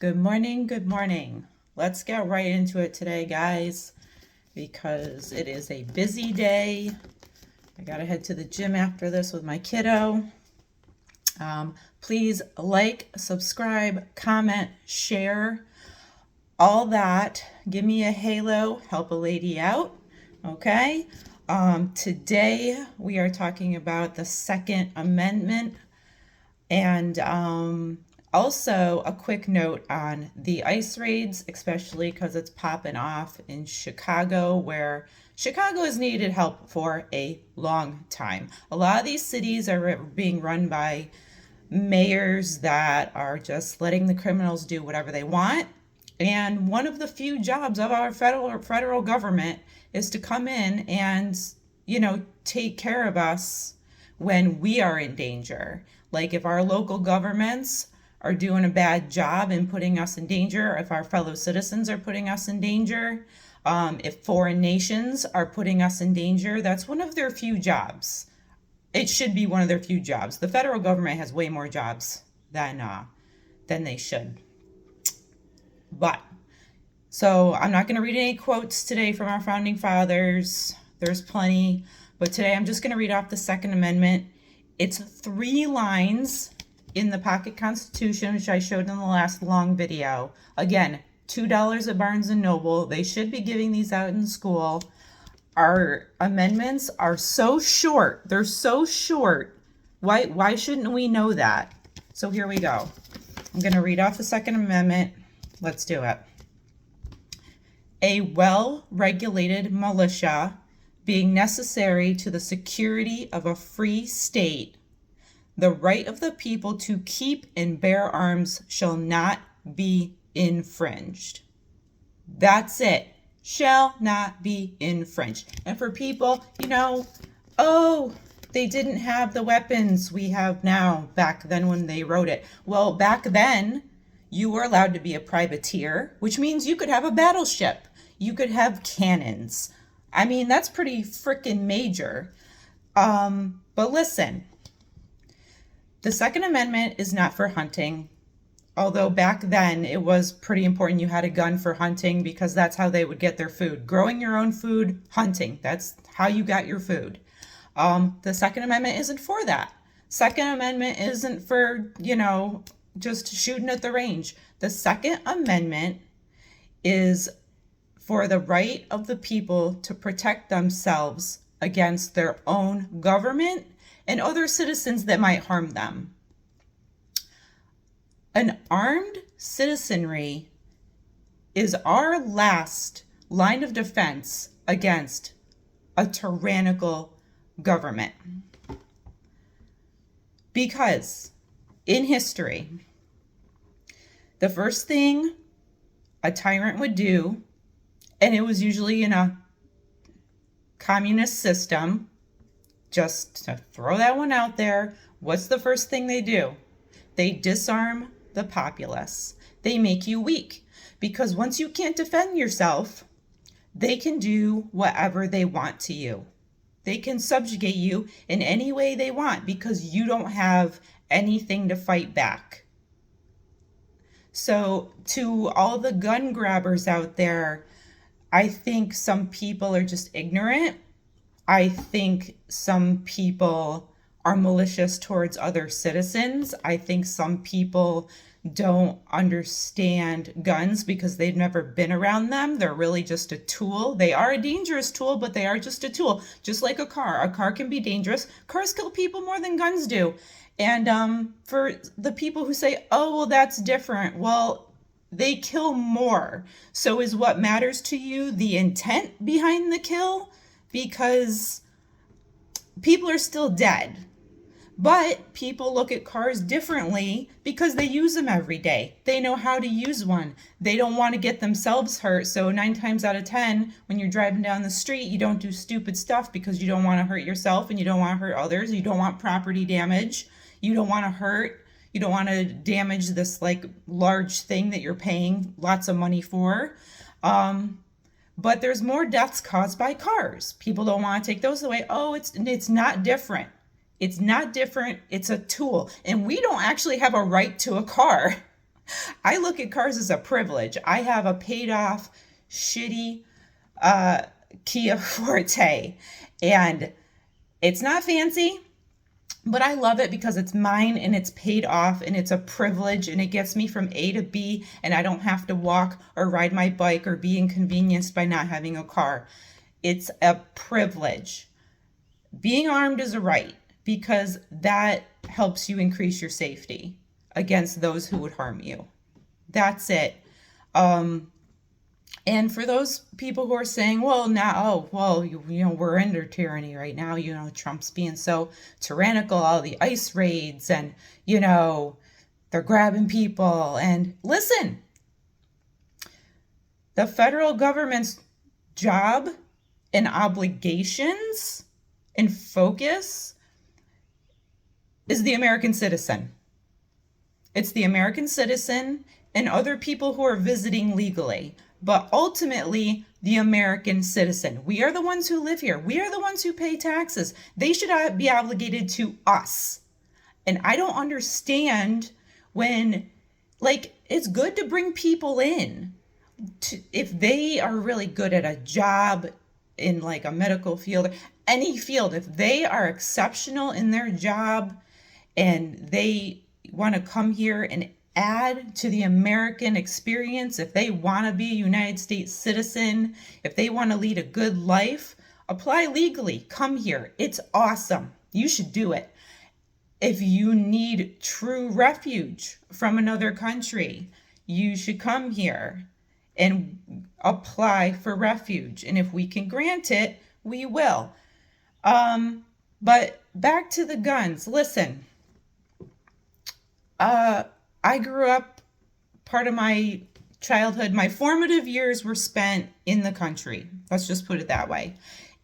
Good morning, good morning. Let's get right into it today, guys, because it is a busy day. I gotta head to the gym after this with my kiddo. Please like, subscribe, comment, share, all that. Give me a halo, help a lady out, okay? Today we are talking about the Second Amendment and also a quick note on the ICE raids, especially because it's popping off in Chicago, where Chicago has needed help for a long time. A lot of these cities are being run by mayors that are just letting the criminals do whatever they want. And one of the few jobs of our federal government is to come in and, take care of us when we are in danger. Like if our local governments are doing a bad job and putting us in danger, if our fellow citizens are putting us in danger, if foreign nations are putting us in danger, that's one of their few jobs. It should be one of their few jobs. The federal government has way more jobs than they should. So I'm not going to read any quotes today from our founding fathers. There's plenty. But today I'm just going to read off the Second Amendment. It's 3 lines in the Pocket Constitution, which I showed in the last long video. Again, $2 at Barnes & Noble. They should be giving these out in school. Our amendments are so short. They're so short. Why shouldn't we know that? So here we go. I'm going to read off the Second Amendment. Let's do it. A well-regulated militia being necessary to the security of a free state, the right of the people to keep and bear arms shall not be infringed. That's it. Shall not be infringed. And for people, they didn't have the weapons we have now back then when they wrote it. Well, back then, you were allowed to be a privateer, which means you could have a battleship. You could have cannons. I mean, that's pretty freaking major. But listen, the Second Amendment is not for hunting. Although back then it was pretty important you had a gun for hunting because that's how they would get their food. Growing your own food, hunting. That's how you got your food. The Second Amendment isn't for that. Second Amendment isn't for, just shooting at the range. The Second Amendment is for the right of the people to protect themselves against their own government and other citizens that might harm them. An armed citizenry is our last line of defense against a tyrannical government. Because in history, the first thing a tyrant would do, and it was usually in a communist system, just to throw that one out there, what's the first thing they do? They disarm the populace. They make you weak because once you can't defend yourself, they can do whatever they want to you. They can subjugate you in any way they want because you don't have anything to fight back. So to all the gun grabbers out there, I think some people are just ignorant. I think some people are malicious towards other citizens. I think some people don't understand guns because they've never been around them. They're really just a tool. They are a dangerous tool, but they are just a tool. Just like a car. A car can be dangerous. Cars kill people more than guns do. And for the people who say, oh, well, that's different. Well, they kill more. So is what matters to you the intent behind the kill? Because people are still dead. But people look at cars differently because they use them every day. They know how to use one. They don't want to get themselves hurt. So 9 times out of 10, when you're driving down the street, you don't do stupid stuff because you don't want to hurt yourself and you don't want to hurt others. You don't want property damage. You don't want to hurt. You don't want to damage this large thing that you're paying lots of money for. But there's more deaths caused by cars. People don't want to take those away. Oh, it's not different. It's not different. It's a tool. And we don't actually have a right to a car. I look at cars as a privilege. I have a paid off, shitty uh, Kia Forte, and it's not fancy, but I love it because it's mine and it's paid off and it's a privilege and it gets me from A to B and I don't have to walk or ride my bike or be inconvenienced by not having a car. It's a privilege. Being armed is a right because that helps you increase your safety against those who would harm you. That's it. Um, and for those people who are saying, well, now, oh, well, we're under tyranny right now. Trump's being so tyrannical, all the ICE raids, and, they're grabbing people. And listen, the federal government's job and obligations and focus is the American citizen. It's the American citizen and other people who are visiting legally, but ultimately the American citizen. We are the ones who live here. We are the ones who pay taxes. They should be obligated to us. And I don't understand when, it's good to bring people in if they are really good at a job in a medical field, any field, if they are exceptional in their job and they want to come here and add to the American experience, if they want to be a United States citizen, if they want to lead a good life, apply legally, come here. It's awesome. You should do it. If you need true refuge from another country, you should come here and apply for refuge. And if we can grant it, we will. But back to the guns. Listen, I grew up, part of my childhood, my formative years were spent in the country. Let's just put it that way.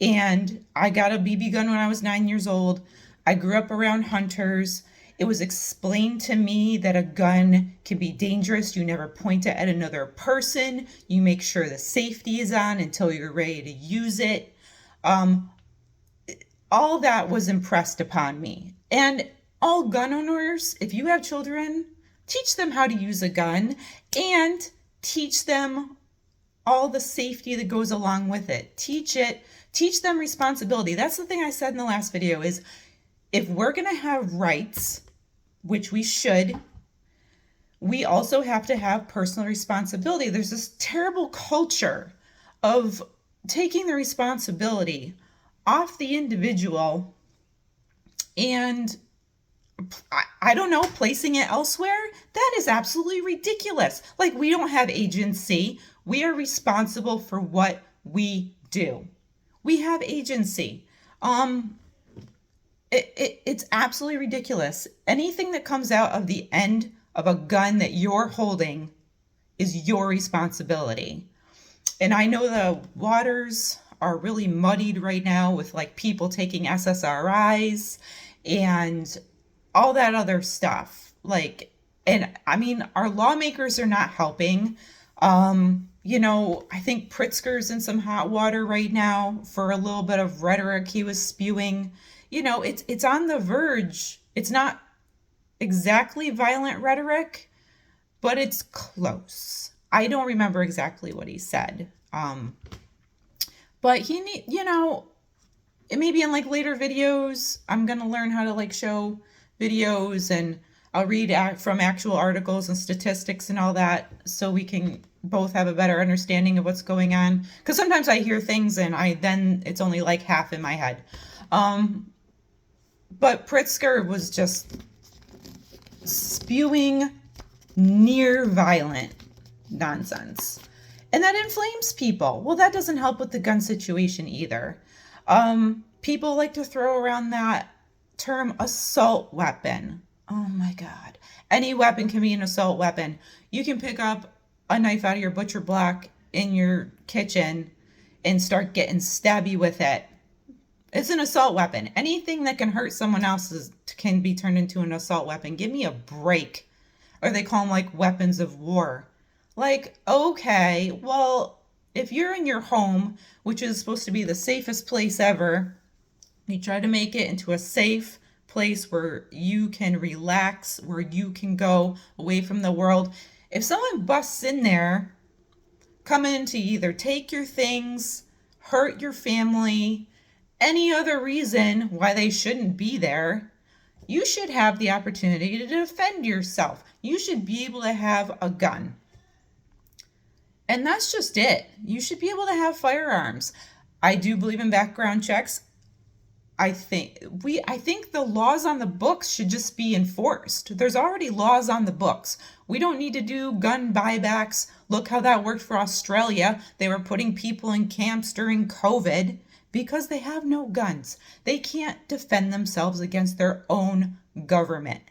And I got a BB gun when I was 9 years old. I grew up around hunters. It was explained to me that a gun can be dangerous. You never point it at another person. You make sure the safety is on until you're ready to use it. All that was impressed upon me. And all gun owners, if you have children, teach them how to use a gun and teach them all the safety that goes along with it. Teach them responsibility. That's the thing I said in the last video is if we're going to have rights, which we should, we also have to have personal responsibility. There's this terrible culture of taking the responsibility off the individual and I don't know, placing it elsewhere. That is absolutely ridiculous. We don't have agency. We are responsible for what we do. We have agency. It's absolutely ridiculous. Anything that comes out of the end of a gun that you're holding is your responsibility. And I know the waters are really muddied right now with people taking SSRIs and all that other stuff. And I mean, our lawmakers are not helping. I think Pritzker's in some hot water right now for a little bit of rhetoric he was spewing. It's on the verge. It's not exactly violent rhetoric, but it's close. I don't remember exactly what he said. But maybe in later videos, I'm going to learn how to show videos and I'll read from actual articles and statistics and all that so we can both have a better understanding of what's going on. Because sometimes I hear things and then it's only half in my head. But Pritzker was just spewing near violent nonsense. And that inflames people. Well, that doesn't help with the gun situation either. People like to throw around that term assault weapon. Oh my God. Any weapon can be an assault weapon. You can pick up a knife out of your butcher block in your kitchen and start getting stabby with it. It's an assault weapon. Anything that can hurt someone else can be turned into an assault weapon. Give me a break. Or they call them weapons of war. Okay, well, if you're in your home, which is supposed to be the safest place ever, you try to make it into a safe place where you can relax, where you can go away from the world. If someone busts in there, coming in to either take your things, hurt your family, any other reason why they shouldn't be there, you should have the opportunity to defend yourself. You should be able to have a gun. And that's just it. You should be able to have firearms. I do believe in background checks. I think the laws on the books should just be enforced. There's already laws on the books. We don't need to do gun buybacks. Look how that worked for Australia. They were putting people in camps during COVID because they have no guns. They can't defend themselves against their own government.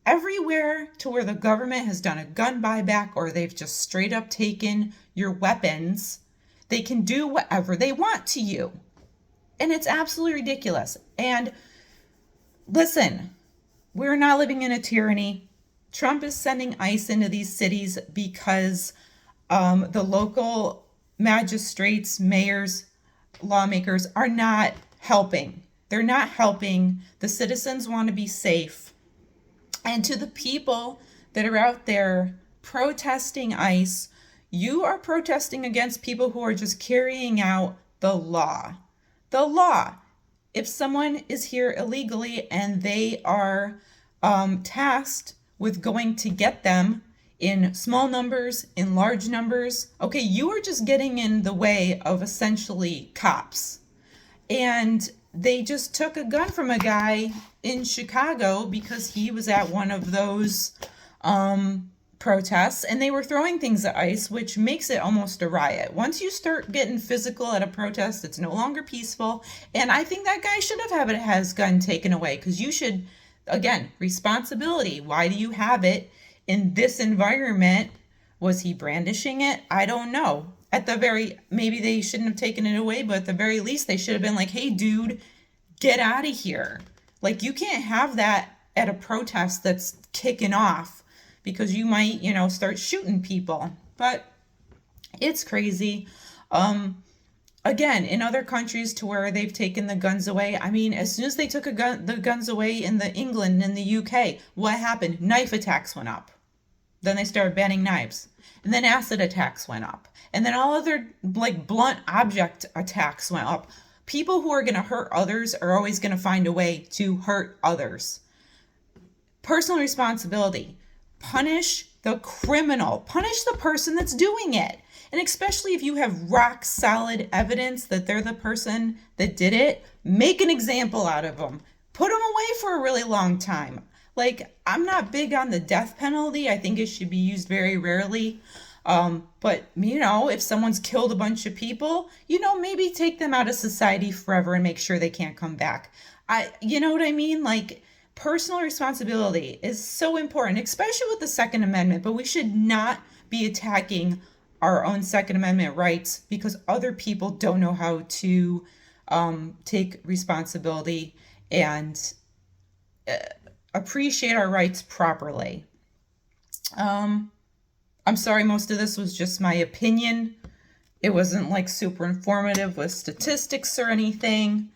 Everywhere to where the government has done a gun buyback or they've just straight up taken your weapons, they can do whatever they want to you. And it's absolutely ridiculous. And listen, we're not living in a tyranny. Trump is sending ICE into these cities because the local magistrates, mayors, lawmakers are not helping. They're not helping. The citizens want to be safe. And to the people that are out there protesting ICE, you are protesting against people who are just carrying out the law. The law. If someone is here illegally and they are tasked with going to get them in small numbers, in large numbers, okay, you are just getting in the way of essentially cops. And they just took a gun from a guy in Chicago because he was at one of those protests, and they were throwing things at ICE, which makes it almost a riot. Once you start getting physical at a protest, it's no longer peaceful. And I think that guy should have had his gun taken away, because you should, again, responsibility. Why do you have it in this environment? Was he brandishing it? I don't know. Maybe they shouldn't have taken it away, but at the very least, they should have been like, hey, dude, get out of here. Like, you can't have that at a protest that's kicking off, because you might, start shooting people. But it's crazy. Again, in other countries to where they've taken the guns away, as soon as they took the guns away in England and the UK, what happened? Knife attacks went up. Then they started banning knives. And then acid attacks went up. And then all other blunt object attacks went up. People who are going to hurt others are always going to find a way to hurt others. Personal responsibility. Punish the criminal. Punish the person that's doing it. And especially if you have rock solid evidence that they're the person that did it, make an example out of them. Put them away for a really long time. I'm not big on the death penalty. I think it should be used very rarely. But if someone's killed a bunch of people, maybe take them out of society forever and make sure they can't come back. You know what I mean? Personal responsibility is so important, especially with the Second Amendment, but we should not be attacking our own Second Amendment rights because other people don't know how to take responsibility and appreciate our rights properly. I'm sorry, most of this was just my opinion. It wasn't super informative with statistics or anything.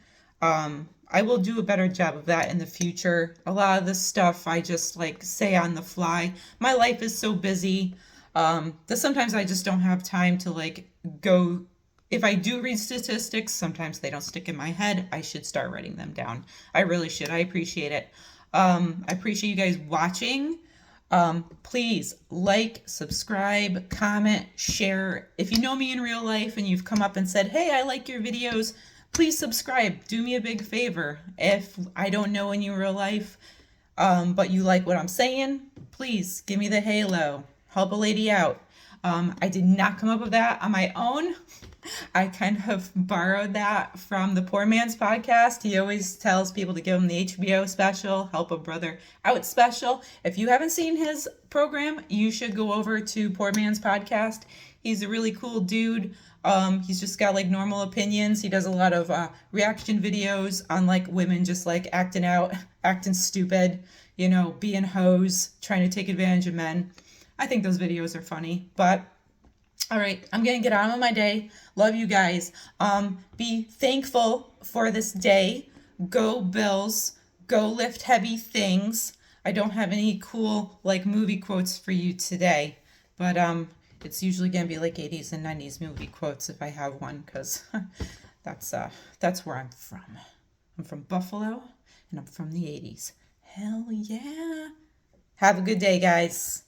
I will do a better job of that in the future. A lot of this stuff I just say on the fly. My life is so busy that sometimes I just don't have time to go. If I do read statistics, sometimes they don't stick in my head. I should start writing them down. I really should. I appreciate it. I appreciate you guys watching. Please subscribe, comment, share. If you know me in real life and you've come up and said, hey, I like your videos, please subscribe. Do me a big favor. If I don't know in your real life, but you like what I'm saying, please give me the halo. Help a lady out. I did not come up with that on my own. I kind of borrowed that from the Poor Man's Podcast. He always tells people to give him the HBO special, Help a Brother Out special. If you haven't seen his program, you should go over to Poor Man's Podcast. He's a really cool dude. He's just got normal opinions. He does a lot of reaction videos on women just acting out, acting stupid, being hoes, trying to take advantage of men. I think those videos are funny, but all right, I'm going to get on with my day. Love you guys. Be thankful for this day. Go Bills. Go lift heavy things. I don't have any cool like movie quotes for you today, but it's usually gonna be like 80s and 90s movie quotes if I have one, because that's where I'm from. I'm from Buffalo and I'm from the 80s. Hell yeah. Have a good day, guys.